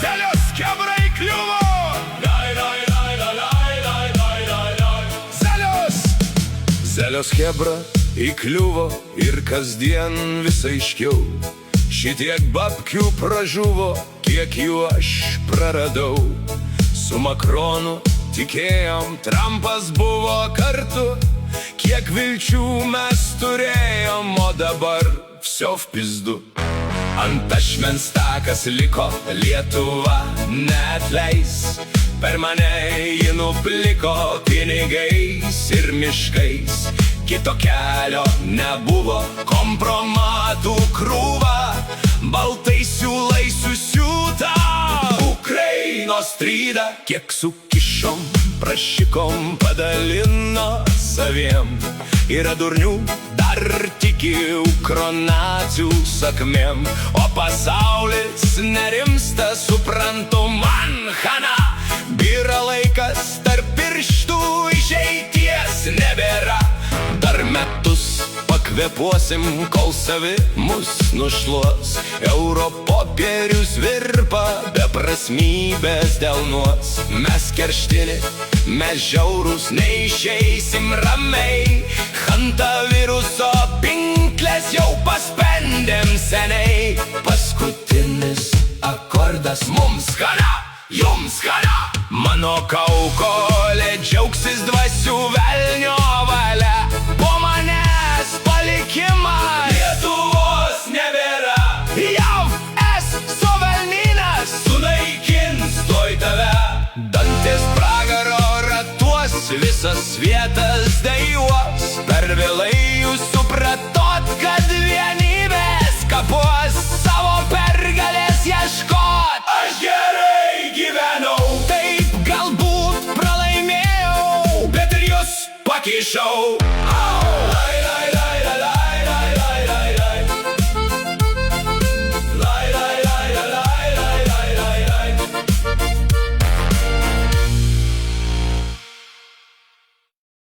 Zelios chebra įkliuvo. Zelios chebra įkliuvo ir kasdien vis aiškiau. Šitiek babkių pražuvo, kiek jų aš praradau. Su Makronu tikėjom, Trumpas buvo kartu. Kiek vilčių mes turėjom, o dabar vsio v pizdu. Ant ašmens takas liko, Lietuva neatleis. Per mane ji nupliko pinigais ir miškais. Kito kelio nebuvo, kompromatų krūva, baltai siūlai susiūta. Ukrainos trydą, kiek sukišom, prašikom, padalino saviem. Yra durnių, dar tiki ukronacijų sakmėm, o pasaulis nerimsta, suprantu, man chana. Byra laikas, tarp pirštų išeities nebėra. Dar metus pakvėpuosim, kol savi mus nušluos. Europopierius virpa, beprasmybės delnuos. Mes kerštini, mes žiaurūs, neišeisim ramiai. Hantaviruso pinklės jau paspendėm seniai. Paskutinis akordas mums chana, jums chana. Mano kaukolė džiaugsis dvasių velnio valia. Po manęs palikimas, Lietuvos nebėra. JAV suvelnynas sunaikins tuoj tave. Dantis pragaro ratuos, visas vietas dejuos. Per vėlai jūs supratot, kad vienybės kapuos. Savo pergalės ieškot. Aš gerai gyvenau, taip galbūt pralaimėjau, bet ir jūs pakišau.